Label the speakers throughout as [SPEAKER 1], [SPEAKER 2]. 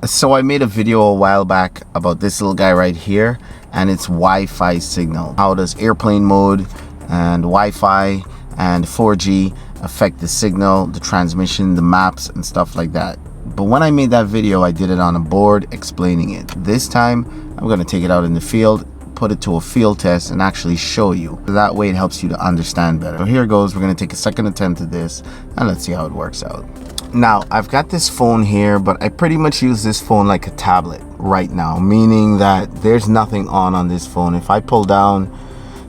[SPEAKER 1] So I made a video a while back about this little guy right here, and it's Wi-Fi signal. How does airplane mode and Wi-Fi and 4G affect the signal, the transmission, the maps, and stuff like that. But when I made that video, I did it on a board explaining it. This time, I'm going to take it out in the field, put it to a field test, and actually show you. That way it helps you to understand better. So here goes. We're going to take a second attempt at this, and let's see how it works out. Now, I've got this phone here, but I pretty much use this phone like a tablet right now, meaning that there's nothing on this phone. If I pull down,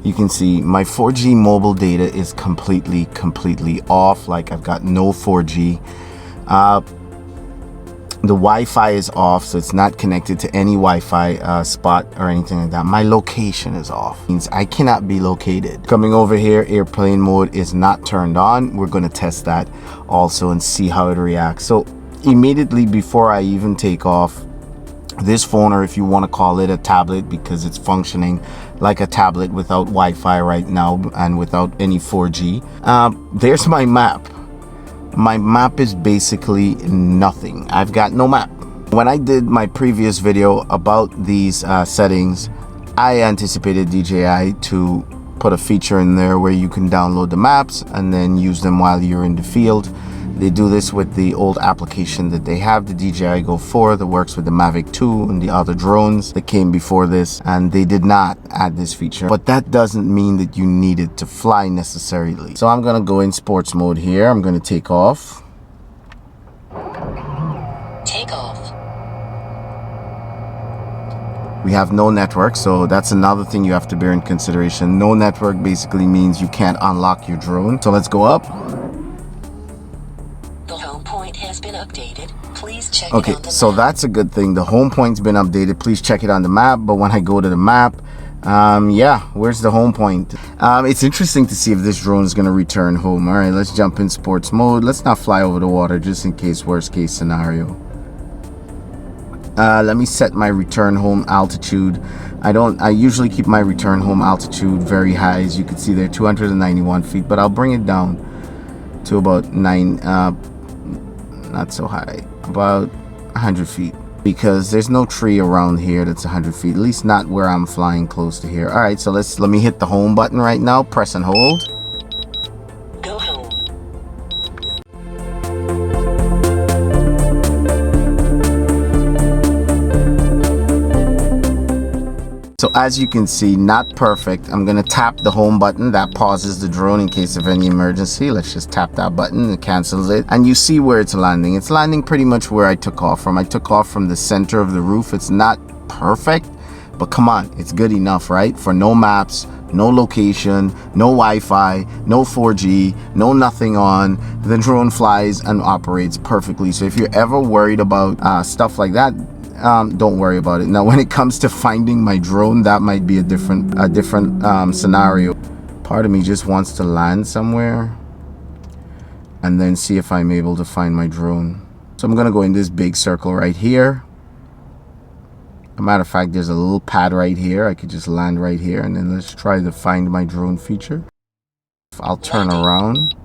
[SPEAKER 1] you can see my 4G mobile data is completely off. Like, I've got no 4G. The Wi-Fi is off, so it's not connected to any Wi-Fi spot or anything like that. My location is off. Means I cannot be located. Coming over here, airplane mode is not turned on. We're going to test that also and see how it reacts. So immediately before I even take off, this phone, or if you want to call it a tablet, because it's functioning like a tablet without Wi-Fi right now and without any 4G, there's my map. My map is basically nothing. I've got no map. When I did my previous video about these settings, I anticipated DJI to put a feature in there where you can download the maps and then use them while you're in the field. They do this with the old application that they have, the DJI Go 4, that works with the Mavic 2 and the other drones that came before this, and they did not add this feature. But that doesn't mean that you need it to fly necessarily. So I'm going to go in sports mode here. I'm going to take off.
[SPEAKER 2] Take off.
[SPEAKER 1] We have no network, so that's another thing you have to bear in consideration. No network basically means you can't unlock your drone. So let's go up.
[SPEAKER 2] Has been updated. Please check
[SPEAKER 1] okay,
[SPEAKER 2] it on the
[SPEAKER 1] so
[SPEAKER 2] map.
[SPEAKER 1] That's a good thing. The home point's been updated. Please check it on the map. But when I go to the map, yeah, where's the home point? It's interesting to see if this drone is going to return home. All right, let's jump in sports mode. Let's not fly over the water just in case, worst case scenario. Let me set my return home altitude. I usually keep my return home altitude very high, as you can see there, 291 feet, but I'll bring it down to about not so high, about 100 feet, because there's no tree around here that's 100 feet, at least not where I'm flying close to here. All right, so let me hit the home button right now, press and hold.
[SPEAKER 2] Go home.
[SPEAKER 1] So as you can see, not perfect. I'm going to tap the home button. That pauses the drone in case of any emergency. Let's just tap that button. It cancels it. And you see where it's landing. It's landing pretty much where I took off from. I took off from the center of the roof. It's not perfect, but come on, it's good enough, right? For no maps, no location, no Wi-Fi, no 4G, no nothing on. The drone flies and operates perfectly. So if you're ever worried about stuff like that, don't worry about it. Now, when it comes to finding my drone, that might be a different scenario. Part of me just wants to land somewhere and then see if I'm able to find my drone. So I'm gonna go in this big circle right here. As a matter of fact, there's a little pad right here. I could just land right here, and then let's try to find my drone feature. I'll turn around.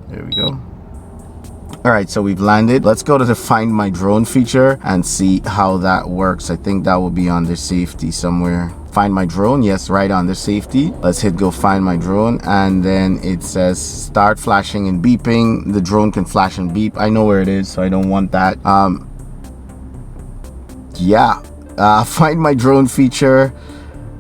[SPEAKER 1] There we go. All right, so we've landed. Let's go to the find my drone feature and see how that works. I think that will be under safety somewhere. Find my drone, yes, right under safety. Let's hit go find my drone, and then it says start flashing and beeping. The drone can flash and beep. I know where it is, so I don't want that. Find my drone feature.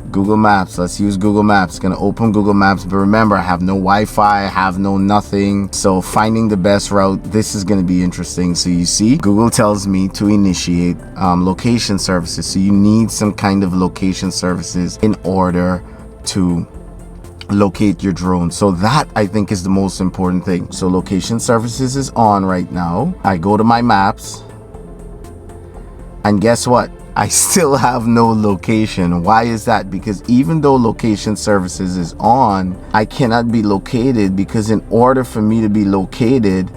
[SPEAKER 1] Google Maps. Let's use Google Maps. It's gonna open Google Maps, but remember, I have no Wi-Fi, I have no nothing. So finding the best route, this is gonna be interesting. So you see, Google tells me to initiate location services. So you need some kind of location services in order to locate your drone. So that, I think, is the most important thing. So location services is on right now. I go to my maps, and guess what? I still have no location. Why is that? Because even though location services is on, I cannot be located, because in order for me to be located,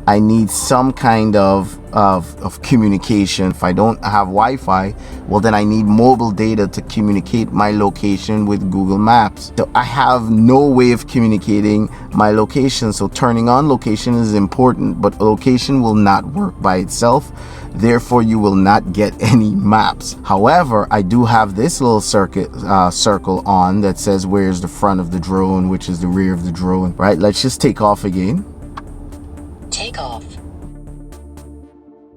[SPEAKER 1] I need some kind of communication. If I don't have Wi-Fi, well then I need mobile data to communicate my location with Google Maps. So I have no way of communicating my location, so turning on location is important, but location will not work by itself. Therefore, you will not get any maps. However, I do have this little circle on that says where's the front of the drone, which is the rear of the drone, right? Let's just take off again.
[SPEAKER 2] Take off.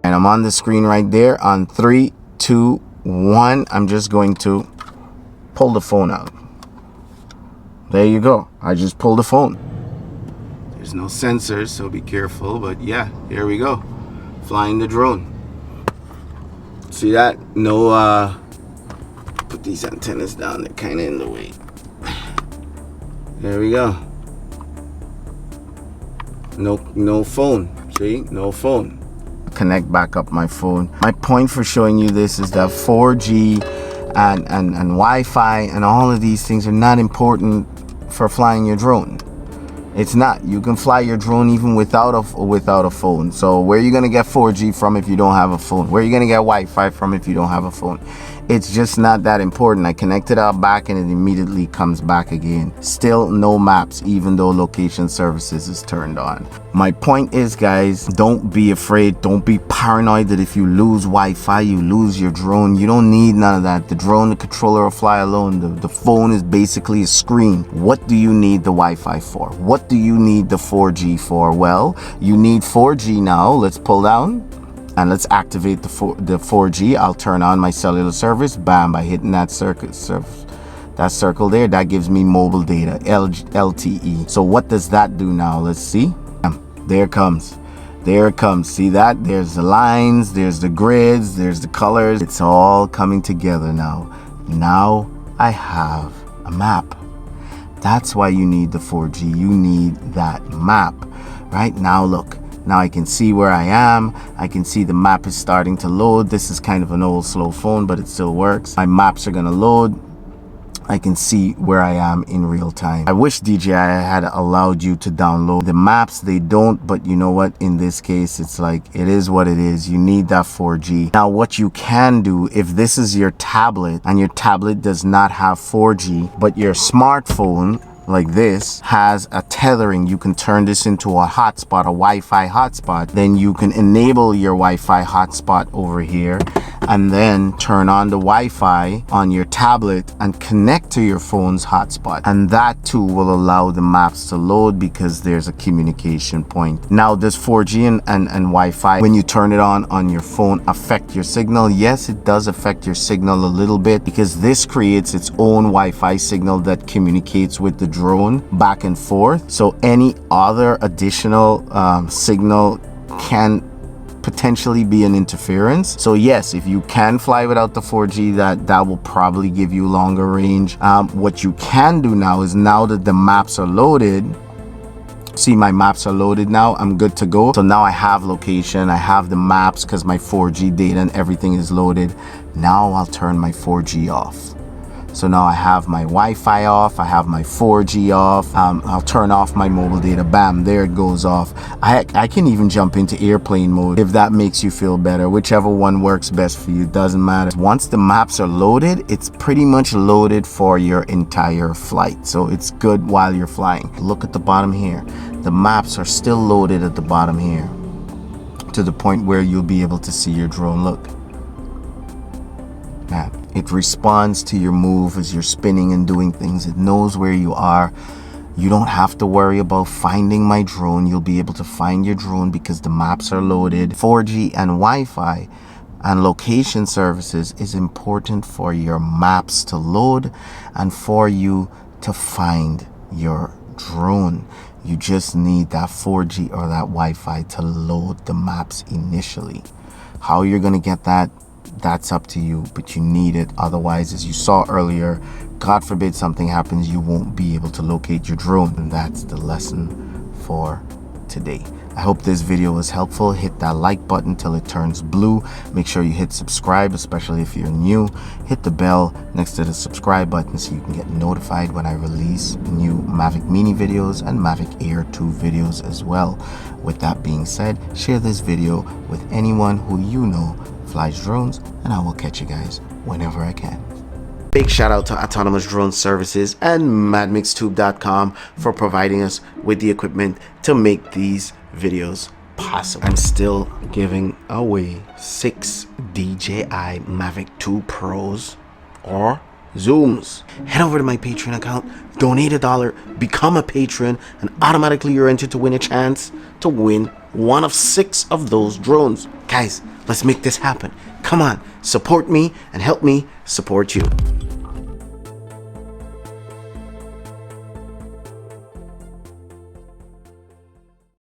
[SPEAKER 1] And I'm on the screen right there. On 3, 2, 1, I'm just going to pull the phone out. There you go. I just pulled the phone. There's no sensors, so be careful. But yeah, here we go. Flying the drone. See that? No, put these antennas down. They're kind of in the way. There we go. No phone. See? No phone. Connect back up my phone. My point for showing you this is that 4G and Wi-Fi and all of these things are not important for flying your drone. It's not. You can fly your drone even without a phone. So where are you gonna get 4G from if you don't have a phone? Where are you gonna get Wi-Fi from if you don't have a phone? It's just not that important. I connect it out back and it immediately comes back again. Still no maps, even though location services is turned on. My point is, guys, don't be afraid. Don't be paranoid that if you lose Wi-Fi, you lose your drone. You don't need none of that. The drone, the controller will fly alone. The phone is basically a screen. What do you need the Wi-Fi for? What do you need the 4G for? Well, you need 4G now. Let's pull down. And let's activate the 4G. I'll turn on my cellular service. Bam, by hitting that circle there, that gives me mobile data, LTE. So what does that do now? Let's see. There it comes. There it comes. See that? There's the lines, there's the grids, there's the colors. It's all coming together now. Now I have a map. That's why you need the 4G. You need that map. Right now, look. Now I can see where I am. I can see the map is starting to load. This is kind of an old slow phone, but it still works. My maps are gonna load. I can see where I am in real time. I wish DJI had allowed you to download the maps. They don't, but you know what? In this case, it's like, it is what it is. You need that 4G. Now, what you can do, if this is your tablet and your tablet does not have 4G, but your smartphone like this has a tethering, you can turn this into a hotspot, a Wi-Fi hotspot. Then you can enable your Wi-Fi hotspot over here and then turn on the Wi-Fi on your tablet and connect to your phone's hotspot. And that too will allow the maps to load because there's a communication point. Now, does 4G and Wi-Fi, when you turn it on your phone, affect your signal? Yes, it does affect your signal a little bit because this creates its own Wi-Fi signal that communicates with the drone back and forth. So any other additional signal can potentially be an interference. So yes, if you can fly without the 4G, that will probably give you longer range. What you can do now is, now that the maps are loaded, see, my maps are loaded now, I'm good to go. So now I have location, I have the maps because my 4G data and everything is loaded. Now I'll turn my 4G off. So now I have my Wi-Fi off, I have my 4G off. I'll turn off my mobile data. Bam, there it goes off. I can even jump into airplane mode if that makes you feel better. Whichever one works best for you, doesn't matter. Once the maps are loaded, it's pretty much loaded for your entire flight. So it's good while you're flying. Look at the bottom here. The maps are still loaded at the bottom here, to the point where you'll be able to see your drone. Look. Map. It responds to your move as you're spinning and doing things. It knows where you are. You don't have to worry about finding my drone. You'll be able to find your drone because the maps are loaded. 4G and Wi-Fi and location services is important for your maps to load and for you to find your drone. You just need that 4G or that Wi-Fi to load the maps initially. How you're going to get that, that's up to you, but you need it. Otherwise, as you saw earlier, God forbid something happens, you won't be able to locate your drone. And that's the lesson for today. I hope this video was helpful. Hit that like button till it turns blue. Make sure you hit subscribe, especially if you're new. Hit the bell next to the subscribe button so you can get notified when I release new Mavic Mini videos and Mavic Air 2 videos as well. With that being said, share this video with anyone who you know flies drones, and I will catch you guys whenever I can. Big shout out to Autonomous Drone Services and madmixtube.com for providing us with the equipment to make these videos possible. I'm still giving away 6 DJI Mavic 2 Pros or Zooms. Head over to my Patreon account, donate $1, become a patron, and automatically you're entered to win a chance to win one of 6 of those drones. Guys, let's make this happen. Come on, support me and help me support you.